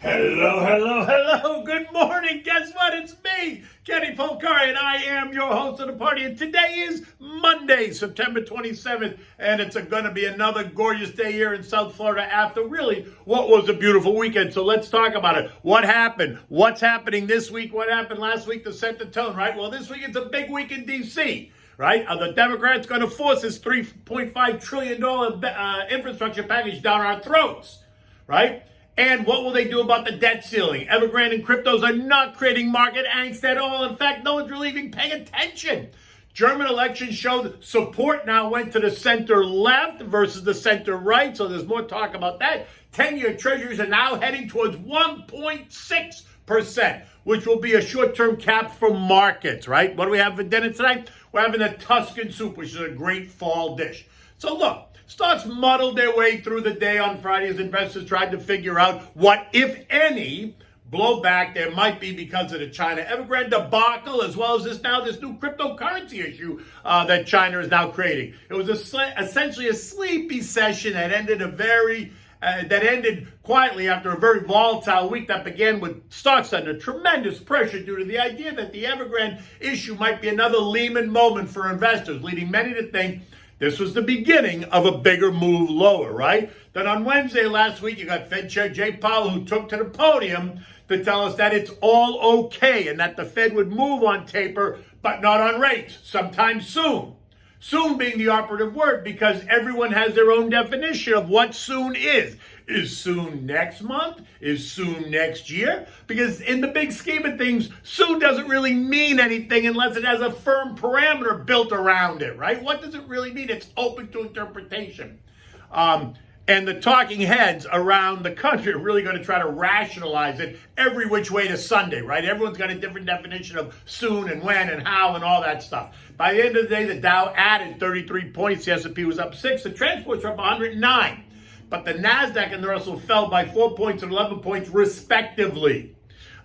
Hello, hello, hello. Good morning. Guess what? It's me, Kenny Polcari, and I am your host of the party. And today is Monday, September 27th, and it's going to be another gorgeous day here in South Florida after really what was a beautiful weekend. So let's talk about it. What happened? What's happening this week? What happened last week to set the tone, right? Well, this week it's a big week in D.C., right? Are the Democrats going to force this $3.5 trillion infrastructure package down our throats, right? And what will they do about the debt ceiling? Evergrande and cryptos are not creating market angst at all. In fact, no one's really even paying attention. German elections showed support now went to the center left versus the center right, so there's more talk about that. 10-year treasuries are now heading towards 1.6%, which will be a short-term cap for markets, right? What do we have for dinner tonight? We're having a Tuscan soup, which is a great fall dish. So look, stocks muddled their way through the day on Friday as investors tried to figure out what, if any, blowback there might be because of the China Evergrande debacle, as well as this new cryptocurrency issue that China is now creating. It was essentially a sleepy session that ended quietly after a very volatile week that began with stocks under tremendous pressure due to the idea that the Evergrande issue might be another Lehman moment for investors, leading many to think this was the beginning of a bigger move lower, right? Then on Wednesday last week, you got Fed Chair Jay Powell, who took to the podium to tell us that it's all okay and that the Fed would move on taper, but not on rates sometime soon. Soon being the operative word because everyone has their own definition of what soon is. Is soon next month? Is soon next year? Because in the big scheme of things, soon doesn't really mean anything unless it has a firm parameter built around it, right? What does it really mean? It's open to interpretation. And the talking heads around the country are really going to try to rationalize it every which way to Sunday, right? Everyone's got a different definition of soon and when and how and all that stuff. By the end of the day, the Dow added 33 points. The S&P was up 6. The transports were up 109. But the NASDAQ and the Russell fell by 4 points and 11 points respectively.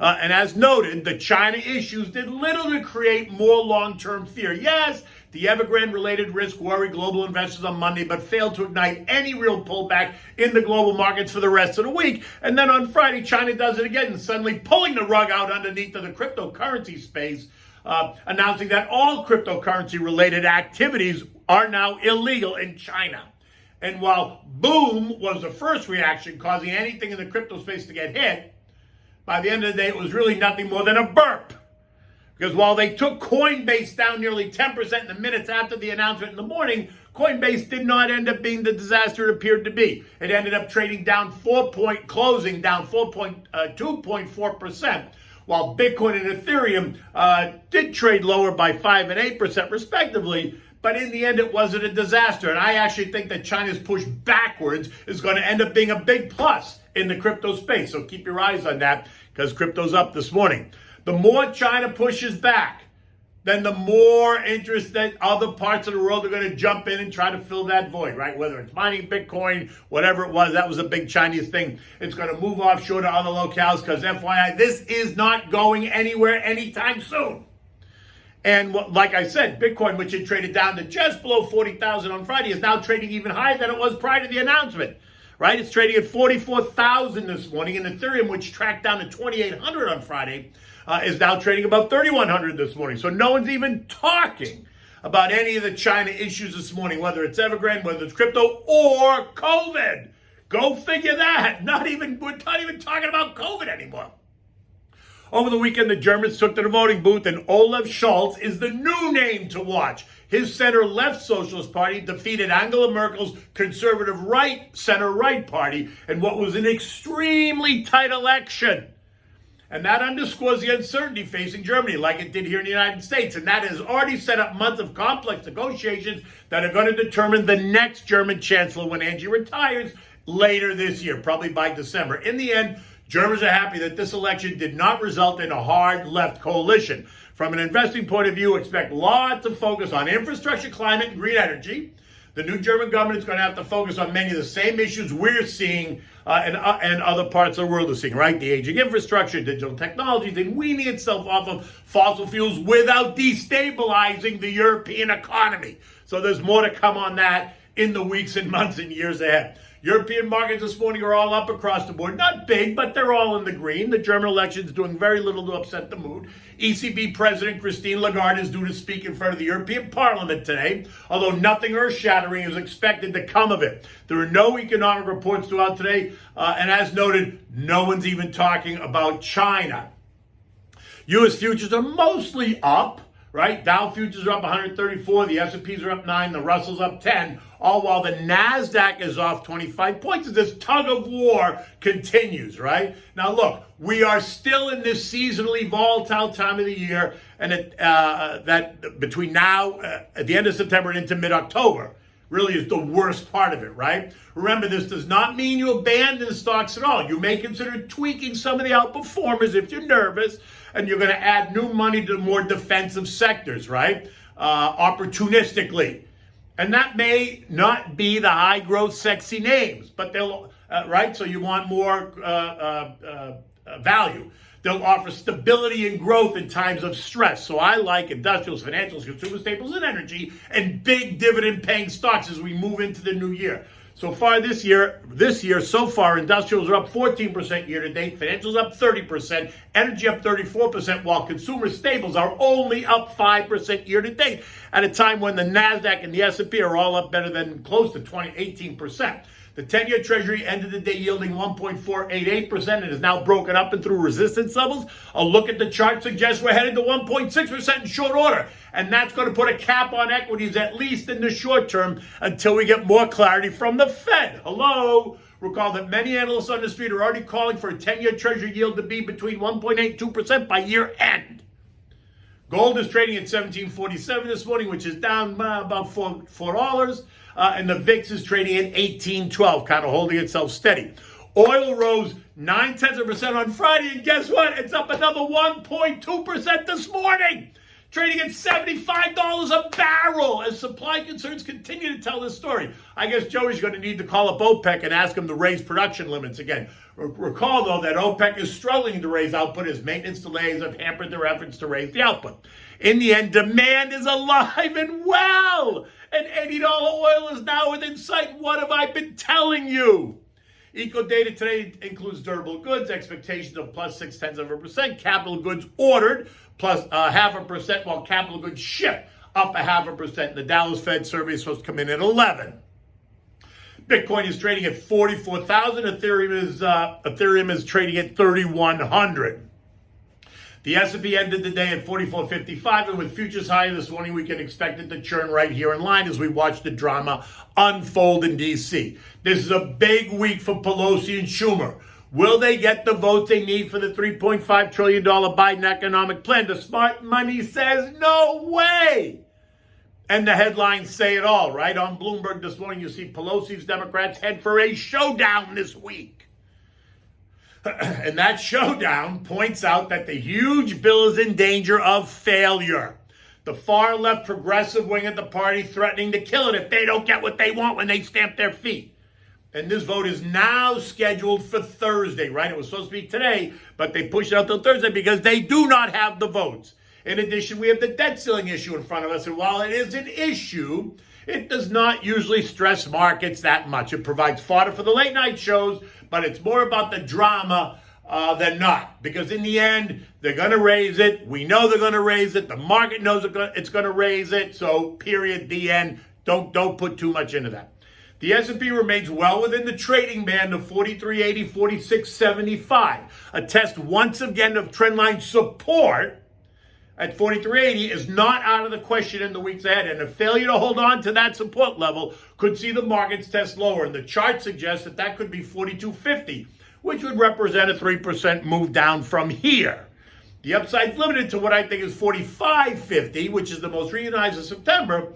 And as noted, the China issues did little to create more long-term fear. Yes, the Evergrande-related risk worried global investors on Monday, but failed to ignite any real pullback in the global markets for the rest of the week. And then on Friday, China does it again, suddenly pulling the rug out underneath of the cryptocurrency space, announcing that all cryptocurrency-related activities are now illegal in China. And while boom was the first reaction causing anything in the crypto space to get hit, by the end of the day, it was really nothing more than a burp. Because while they took Coinbase down nearly 10% in the minutes after the announcement in the morning, Coinbase did not end up being the disaster it appeared to be. It ended up trading down closing down 2.4%, while Bitcoin and Ethereum did trade lower by 5 and 8% respectively. But in the end, it wasn't a disaster. And I actually think that China's push backwards is going to end up being a big plus in the crypto space. So keep your eyes on that because crypto's up this morning. The more China pushes back, then the more interest that other parts of the world are going to jump in and try to fill that void, right? Whether it's mining Bitcoin, whatever it was, that was a big Chinese thing. It's going to move offshore to other locales because FYI, this is not going anywhere anytime soon. And like I said, Bitcoin, which had traded down to just below 40,000 on Friday, is now trading even higher than it was prior to the announcement, right? It's trading at 44,000 this morning. And Ethereum, which tracked down to 2,800 on Friday, is now trading above 3,100 this morning. So no one's even talking about any of the China issues this morning, whether it's Evergrande, whether it's crypto, or COVID. Go figure that. We're not even talking about COVID anymore. Over the weekend, the Germans took to the voting booth, and Olaf Scholz is the new name to watch. His center-left Socialist Party defeated Angela Merkel's conservative right, center-right party in what was an extremely tight election. And that underscores the uncertainty facing Germany, like it did here in the United States. And that has already set up months of complex negotiations that are going to determine the next German chancellor when Angie retires later this year, probably by December. In the end, Germans are happy that this election did not result in a hard left coalition. From an investing point of view, expect lots of focus on infrastructure, climate, and green energy. The new German government is going to have to focus on many of the same issues we're seeing and other parts of the world are seeing, right? The aging infrastructure, digital technologies, and weaning itself off of fossil fuels without destabilizing the European economy. So there's more to come on that in the weeks and months and years ahead. European markets this morning are all up across the board. Not big, but they're all in the green. The German election is doing very little to upset the mood. ECB President Christine Lagarde is due to speak in front of the European Parliament today, although nothing earth-shattering is expected to come of it. There are no economic reports throughout today, and as noted, no one's even talking about China. U.S. futures are mostly up, right? Dow futures are up 134, the S&Ps are up 9, the Russell's up 10, all while the NASDAQ is off 25 points as this tug of war continues, right? Now, look, we are still in this seasonally volatile time of the year, and that between now, at the end of September and into mid-October, really is the worst part of it, right? Remember, this does not mean you abandon stocks at all. You may consider tweaking some of the outperformers if you're nervous, and you're going to add new money to more defensive sectors, right? Opportunistically. And that may not be the high growth, sexy names, but they'll, right? So you want more value. They'll offer stability and growth in times of stress. So I like industrials, financials, consumer staples, and energy, and big dividend paying stocks as we move into the new year. So far this year, so far, industrials are up 14% year to date, financials up 30%, energy up 34%, while consumer staples are only up 5% year to date, at a time when the NASDAQ and the S&P are all up better than close to 18%. The 10-year Treasury ended the day yielding 1.488% and is now broken up and through resistance levels. A look at the chart suggests we're headed to 1.6% in short order. And that's going to put a cap on equities, at least in the short term, until we get more clarity from the Fed. Hello? Recall that many analysts on the street are already calling for a 10-year Treasury yield to be between 1.82% by year end. Gold is trading at $17.47 this morning, which is down about $4. And the VIX is trading at 18.12, kind of holding itself steady. Oil rose 0.9% on Friday, and guess what? It's up another 1.2% this morning, trading at $75 a barrel as supply concerns continue to tell this story. I guess Joey's going to need to call up OPEC and ask them to raise production limits again. Recall, though, that OPEC is struggling to raise output as maintenance delays have hampered their efforts to raise the output. In the end, demand is alive and well, and $80 oil is now within sight. What have I been telling you? Eco data today includes durable goods, expectations of plus 0.6%, capital goods ordered plus 0.5%, while capital goods shipped up 0.5%. The Dallas Fed survey is supposed to come in at 11. Bitcoin is trading at 44,000. Ethereum is trading at 3,100. The S&P ended the day at 44.55, and with futures higher this morning, we can expect it to churn right here in line as we watch the drama unfold in D.C. This is a big week for Pelosi and Schumer. Will they get the votes they need for the $3.5 trillion Biden economic plan? The smart money says no way. And the headlines say it all, right? On Bloomberg this morning, you see Pelosi's Democrats head for a showdown this week. And that showdown points out that the huge bill is in danger of failure. The far left progressive wing of the party threatening to kill it if they don't get what they want when they stamp their feet. And this vote is now scheduled for Thursday, right? It was supposed to be today, but they pushed it out till Thursday because they do not have the votes. In addition, we have the debt ceiling issue in front of us. And while it is an issue, it does not usually stress markets that much. It provides fodder for the late night shows, but it's more about the drama than not. Because in the end, they're going to raise it. We know they're going to raise it. The market knows it's going to raise it. So, period, the end. Don't put too much into that. The S&P remains well within the trading band of 4380, 4675. A test once again of trendline support at 4380 is not out of the question in the weeks ahead, and a failure to hold on to that support level could see the markets test lower, and the chart suggests that could be 4250, which would represent a 3% move down from here. The upside's limited to what I think is 4550, which is the most recent highs of September,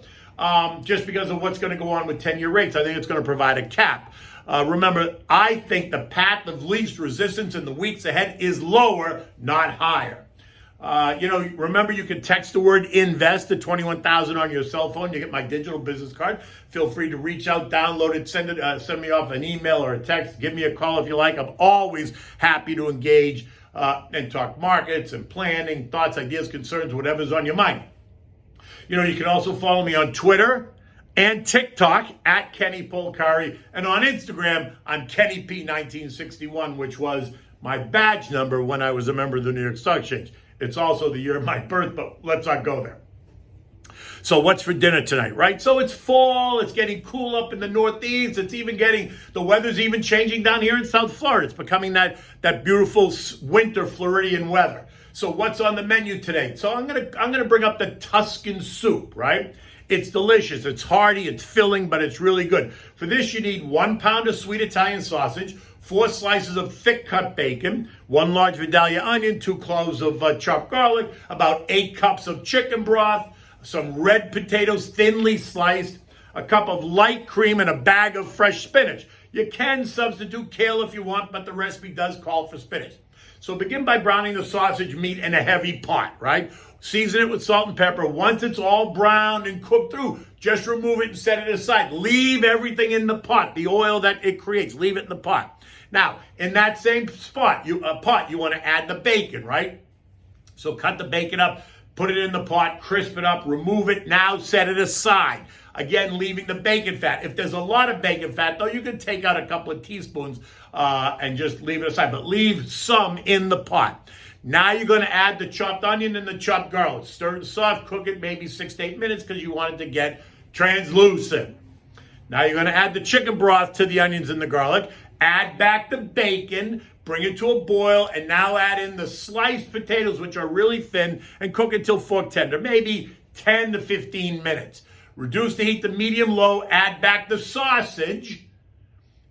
just because of what's going to go on with 10-year rates. I think it's going to provide a cap. Remember, I think the path of least resistance in the weeks ahead is lower, not higher. Remember you can text the word invest to 21,000 on your cell phone. You get my digital business card. Feel free to reach out, download it, send me off an email or a text. Give me a call if you like. I'm always happy to engage and talk markets and planning, thoughts, ideas, concerns, whatever's on your mind. You can also follow me on Twitter and TikTok at Kenny Polcari. And on Instagram, I'm KennyP1961, which was my badge number when I was a member of the New York Stock Exchange. It's also the year of my birth, but let's not go there. So what's for dinner tonight, right? So it's fall, it's getting cool up in the Northeast, the weather's even changing down here in South Florida. It's becoming that beautiful winter Floridian weather. So what's on the menu today? So I'm gonna bring up the Tuscan soup, right? It's delicious, it's hearty, it's filling, but it's really good. For this, you need 1 pound of sweet Italian sausage, 4 slices of thick cut bacon, 1 large Vidalia onion, 2 cloves of chopped garlic, about 8 cups of chicken broth, some red potatoes thinly sliced, a cup of light cream, and a bag of fresh spinach. You can substitute kale if you want, but the recipe does call for spinach. So begin by browning the sausage meat in a heavy pot, right? Season it with salt and pepper. Once it's all browned and cooked through, just remove it and set it aside. Leave everything in the pot, the oil that it creates. Leave it in the pot. Now, in that same pot, you want to add the bacon, right? So cut the bacon up, put it in the pot, crisp it up, remove it. Now set it aside. Again, leaving the bacon fat. If there's a lot of bacon fat, though, you can take out a couple of teaspoons and just leave it aside. But leave some in the pot. Now you're going to add the chopped onion and the chopped garlic. Stir it soft, cook it maybe 6 to 8 minutes because you want it to get translucent. Now you're going to add the chicken broth to the onions and the garlic. Add back the bacon, bring it to a boil, and now add in the sliced potatoes, which are really thin, and cook until fork tender, maybe 10 to 15 minutes. Reduce the heat to medium-low, add back the sausage,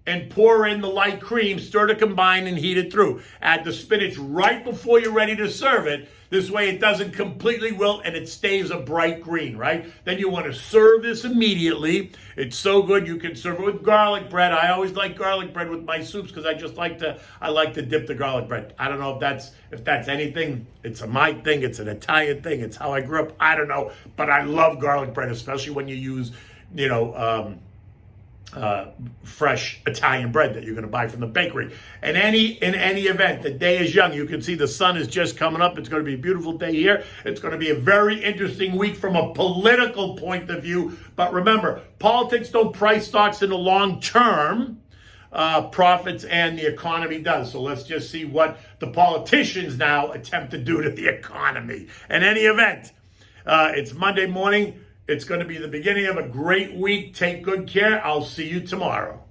and pour in the light cream, stir to combine, and heat it through. Add the spinach right before you're ready to serve it. This way it doesn't completely wilt and it stays a bright green, right? Then you want to serve this immediately. It's so good you can serve it with garlic bread. I always like garlic bread with my soups because I like to dip the garlic bread. I don't know if that's anything. It's my thing. It's an Italian thing. It's how I grew up. I don't know, but I love garlic bread, especially when you use, fresh Italian bread that you're going to buy from the bakery. In any event, the day is young. You can see the sun is just coming up. It's going to be a beautiful day here. It's going to be a very interesting week from a political point of view. But remember, politics don't price stocks in the long term. Profits and the economy does. So let's just see what the politicians now attempt to do to the economy. In any event, it's Monday morning. It's going to be the beginning of a great week. Take good care. I'll see you tomorrow.